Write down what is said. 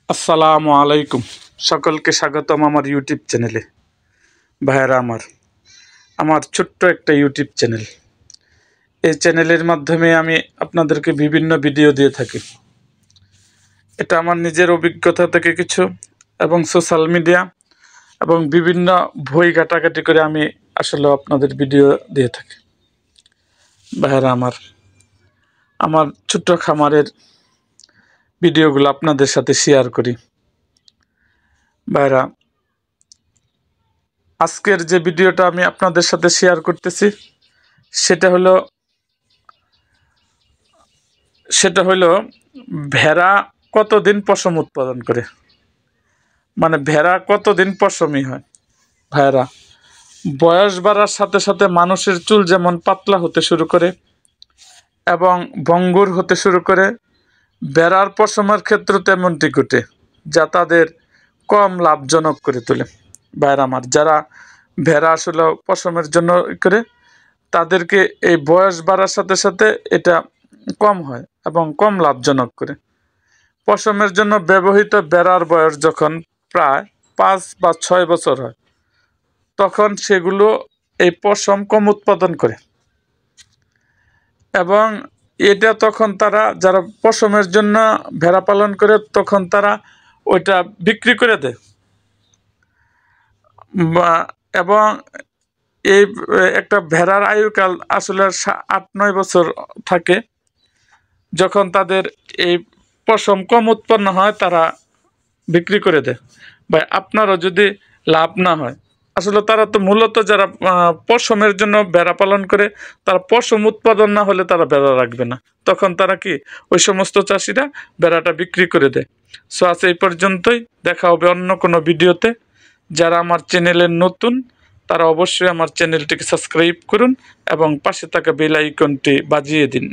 আসসালামু আলাইকুম। সকলকে স্বাগতম আমার ইউটিউব চ্যানেলে। ভাইয়েরা আমার, আমার ছোট্ট একটা ইউটিউব চ্যানেল। এই চ্যানেলের মাধ্যমে আমি আপনাদেরকে বিভিন্ন ভিডিও দিয়ে থাকি। এটা আমার নিজের অভিজ্ঞতা থেকে কিছু, এবং সোশ্যাল মিডিয়া এবং বিভিন্ন বই ঘাটাঘাটি করে আমি আসলে আপনাদের ভিডিও দিয়ে থাকি। ভাইয়েরা আমার, আমার ছোট্ট খামারের ভিডিওগুলো আপনাদের সাথে শেয়ার করি। ভাইয়েরা, আজকের যে ভিডিওটা আমি আপনাদের সাথে শেয়ার করতেছি সেটা হলো ভেড়া কতদিন পশম উৎপাদন করে, মানে ভেড়া কতদিন পশমী হয়। ভাইরা, বয়স বাড়ার সাথে সাথে মানুষের চুল যেমন পাতলা হতে শুরু করে এবং ভঙ্গুর হতে শুরু করে, ভেড়ার পশমের ক্ষেত্রে তেমনটি ঘটে, যা তাদের কম লাভজনক করে তোলে। ভাইরা আমার, যারা ভেড়া আসলে পশমের জন্য করে, তাদেরকে এই বয়স বাড়ার সাথে সাথে এটা কম হয় এবং কম লাভজনক করে। পশমের জন্য ব্যবহৃত ভেড়ার বয়স যখন প্রায় 5 বা 6 বছর হয়, তখন সেগুলো এই পশম কম উৎপাদন করে, এবং এটা তখন তারা যারা পশমের জন্য ভেড়া পালন করে তখন তারা ওইটা বিক্রি করে দেয়। এবং এই একটা ভেড়ার আয়ুকাল আসলে 8-9 বছর থাকে। যখন তাদের এই পশম কম উৎপন্ন হয় তারা বিক্রি করে দেয়। ভাই, আপনারও যদি লাভ না হয়, আসলে তারা তো মূলত যারা পশমের জন্য ভেড়া পালন করে, তারা পশম উৎপাদন না হলে তারা ভেড়া রাখবে না, তখন তারা কি ওই সমস্ত চাষিরা ভেড়াটা বিক্রি করে দেয়। সো আজ এই পর্যন্তই, দেখা হবে অন্য কোনো ভিডিওতে। যারা আমার চ্যানেলের নতুন তারা অবশ্যই আমার চ্যানেলটিকে সাবস্ক্রাইব করুন এবং পাশে থাকা বেল আইকনটি বাজিয়ে দিন।